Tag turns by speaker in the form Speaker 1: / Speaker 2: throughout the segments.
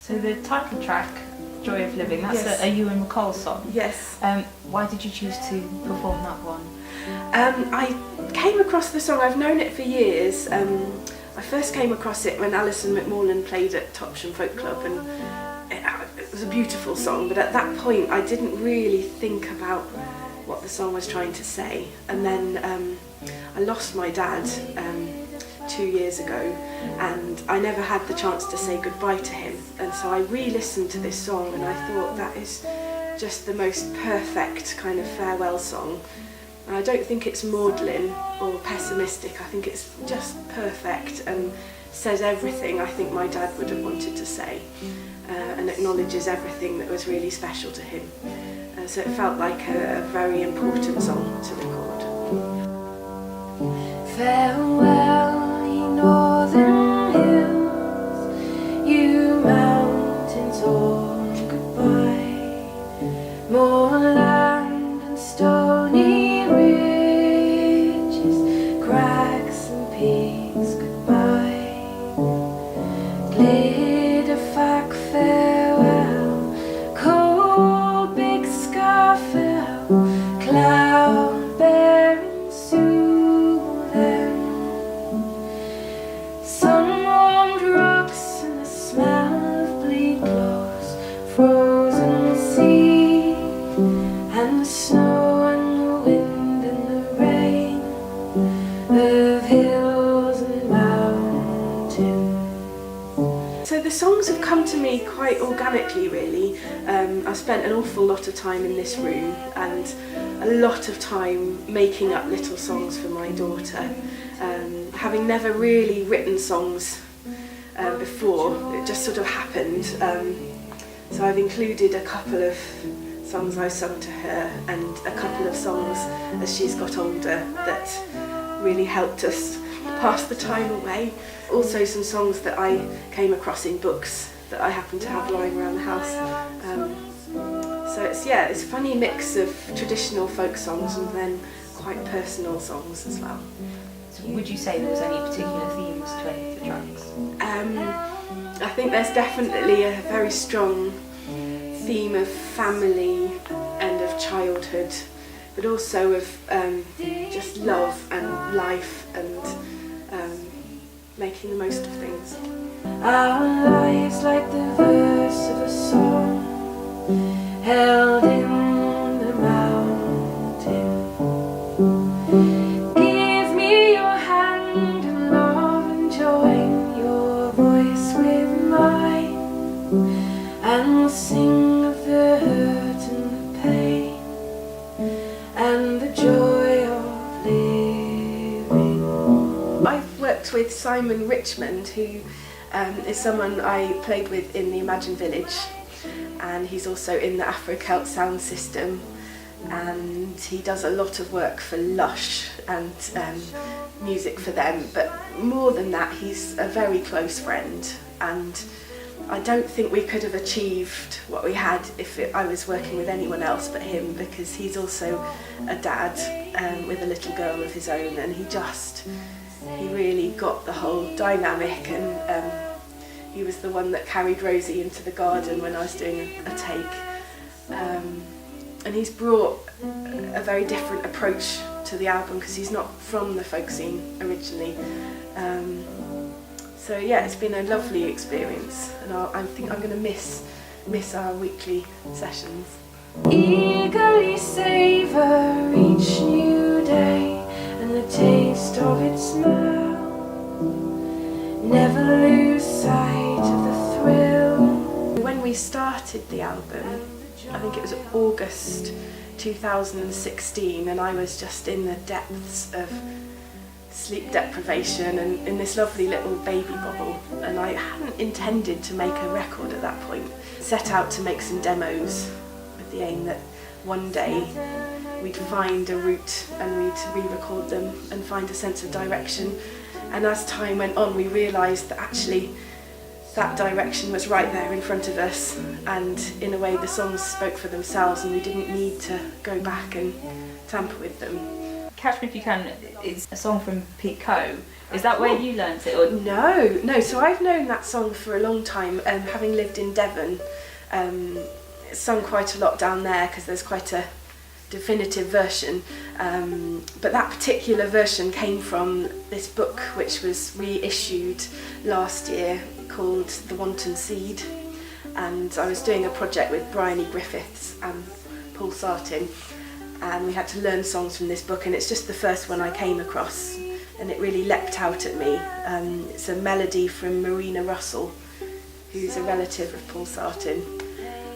Speaker 1: So the title track, Joy of Living, that's
Speaker 2: Yes.
Speaker 1: a Ewan MacColl song.
Speaker 2: Yes.
Speaker 1: Why did you choose to perform that one?
Speaker 2: I came across the song, I've known it for years. I first came across it when Alison McMorland played at Topsham Folk Club, and it was a beautiful song, but at that point I didn't really think about what the song was trying to say. And then I lost my dad 2 years ago, and I never had the chance to say goodbye to him, and so I re-listened to this song and I thought that is just the most perfect kind of farewell song. And I don't think it's maudlin or pessimistic, I think it's just perfect and says everything I think my dad would have wanted to say, and acknowledges everything that was really special to him. So it felt like a very important song to record.
Speaker 3: Farewell, ye northern hills, you mountains, all goodbye. Moorland and stony ridges, crags and peaks, goodbye. Glitterfack, farewell, cold big Scarfell, cloud-bearing soothing, sun-warmed rocks and the smell of bleak clothes, frozen sea, and the snow and the wind and the rain of hills and mountains.
Speaker 2: So the songs have come to me quite organically, really. I've spent an awful lot of time in this room and a lot of time making up little songs for my daughter. Having never really written songs before, it just sort of happened. So I've included a couple of songs I've sung to her and a couple of songs as she's got older that really helped us pass the time away. Also some songs that I came across in books that I happen to have lying around the house. So it's a funny mix of traditional folk songs and then quite personal songs as well.
Speaker 1: So would you say there was any particular themes to any of the tracks?
Speaker 2: I think there's definitely a very strong theme of family and of childhood, but also of just love and life and making the most of things.
Speaker 3: Our lives like the verse of a song held in the mountain. Give me your hand and love and join your voice with mine, and we'll sing of the hurt and the pain and the joy of living.
Speaker 2: I've worked with Simon Richmond, who is someone I played with in the Imagine Village, and he's also in the Afro-Celt sound system, and he does a lot of work for Lush and music for them, but more than that he's a very close friend, and I don't think we could have achieved what we had if I was working with anyone else but him, because he's also a dad with a little girl of his own, and he really got the whole dynamic, and he was the one that carried Rosie into the garden when I was doing a take, and he's brought a very different approach to the album because he's not from the folk scene originally. So yeah, it's been a lovely experience, and I think I'm going to miss our weekly sessions.
Speaker 3: Eagerly savour each new day and the taste of its smell. Never lose sight of the thrill.
Speaker 2: When we started the album, I think it was August 2016, and I was just in the depths of sleep deprivation and in this lovely little baby bubble, and I hadn't intended to make a record at that point. Set out to make some demos with the aim that one day we'd find a route and we'd re-record them and find a sense of direction. And as time went on, we realised that actually that direction was right there in front of us, and in a way the songs spoke for themselves and we didn't need to go back and tamper with them.
Speaker 1: Catch Me If You Can is a song from Pete Coe, Is that where you learnt it? Or?
Speaker 2: No. So I've known that song for a long time, having lived in Devon. It's sung quite a lot down there because there's quite a definitive version. But that particular version came from this book which was reissued last year called The Wanton Seed. And I was doing a project with Bryony Griffiths and Paul Sartin, and we had to learn songs from this book, and it's just the first one I came across, and it really leapt out at me. It's a melody from Marina Russell, who's a relative of Paul Sartin,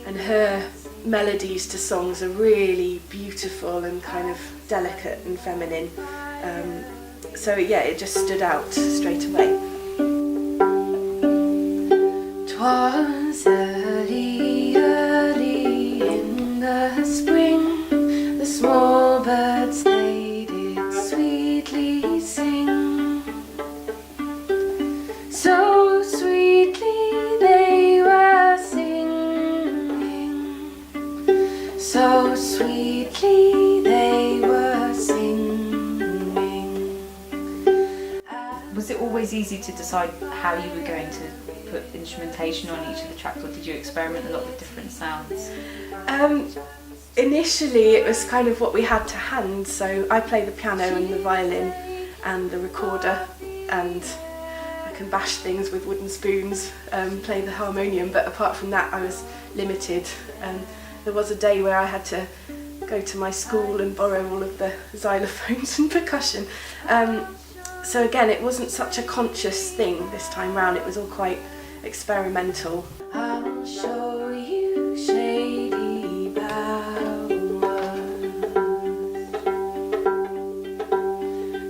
Speaker 2: and her melodies to songs are really beautiful and kind of delicate and feminine. So yeah, it just stood out straight away.
Speaker 3: 'Twas early, early in the spring, the small birds they did sweetly sing. So sweetly they were singing, so sweetly they were singing.
Speaker 1: Was it always easy to decide how you were going to put instrumentation on each of the tracks, or did you experiment a lot with different sounds?
Speaker 2: Initially it was kind of what we had to hand, so I play the piano and the violin and the recorder, and I can bash things with wooden spoons, play the harmonium, but apart from that I was limited. There was a day where I had to go to my school and borrow all of the xylophones and percussion. So again, it wasn't such a conscious thing this time round, it was all quite experimental.
Speaker 3: I'll show you shady bowers.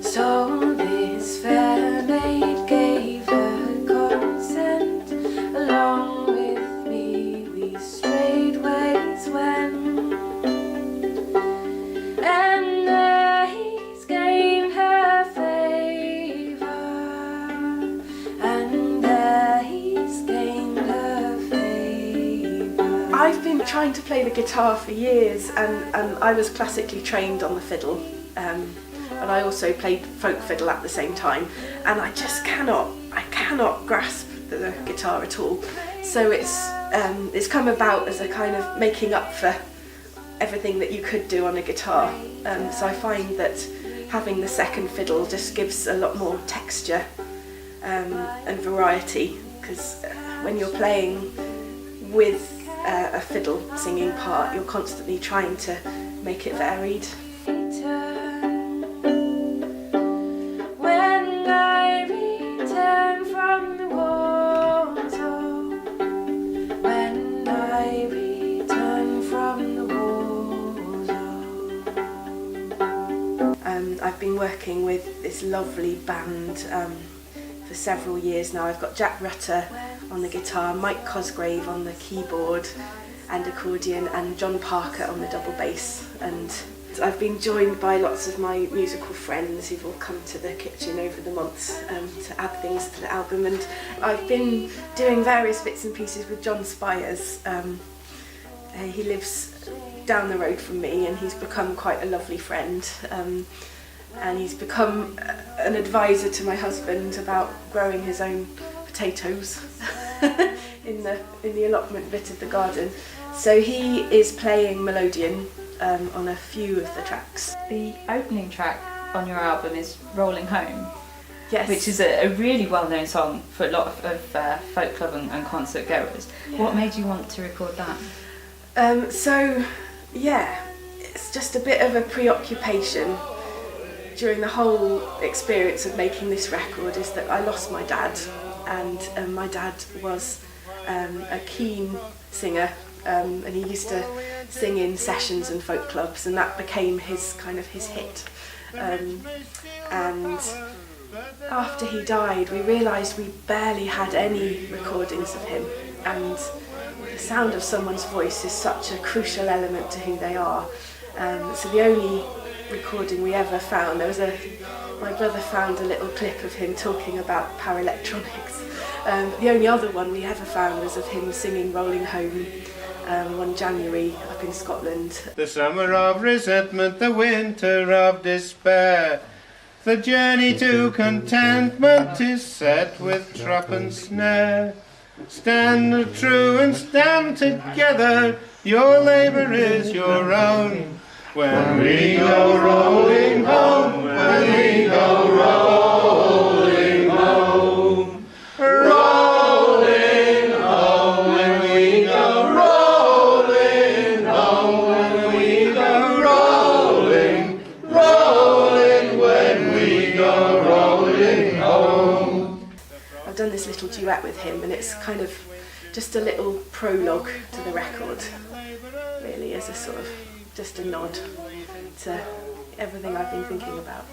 Speaker 3: So this fair maid gave her consent. Along with me we straightways went, and there he's gained her favour, and there he's gained her favour.
Speaker 2: I've been trying to play the guitar for years, and I was classically trained on the fiddle, but I also played folk fiddle at the same time, and I just cannot grasp the guitar at all. So it's come about as a kind of making up for everything that you could do on a guitar. So I find that having the second fiddle just gives a lot more texture and variety, because when you're playing with a fiddle singing part, you're constantly trying to make it varied.
Speaker 3: When I return from the wars, oh, when I return from the wars, oh.
Speaker 2: I've been working with this lovely band for several years now. I've got Jack Rutter on the guitar, Mike Cosgrave on the keyboard and accordion, and John Parker on the double bass. And I've been joined by lots of my musical friends who've all come to the kitchen over the months to add things to the album. And I've been doing various bits and pieces with John Spires. He lives down the road from me, and he's become quite a lovely friend. And he's become an advisor to my husband about growing his own potatoes in the allotment bit of the garden. So he is playing melodeon on a few of the tracks.
Speaker 1: The opening track on your album is Rolling Home,
Speaker 2: Yes.
Speaker 1: which is a really well-known song for a lot of folk club and concert goers.
Speaker 2: Yeah.
Speaker 1: What made you want to record that?
Speaker 2: So yeah, it's just a bit of a preoccupation during the whole experience of making this record, is that I lost my dad, and my dad was a keen singer, and he used to sing in sessions and folk clubs, and that became his hit. And after he died, we realised we barely had any recordings of him, and the sound of someone's voice is such a crucial element to who they are. So the only recording we ever found, my brother found a little clip of him talking about power electronics. The only other one we ever found was of him singing Rolling Home one January up in Scotland.
Speaker 4: The summer of resentment, the winter of despair, The journey to contentment is set with trap and snare. Stand true and stand together, your labour is your own. When we go rolling home, when we go rolling home, rolling home, when we go rolling home, when we go rolling, rolling, when we go rolling home.
Speaker 2: I've done this little duet with him, and it's kind of just a little prologue to the record, really, as a sort of just a nod to everything I've been thinking about.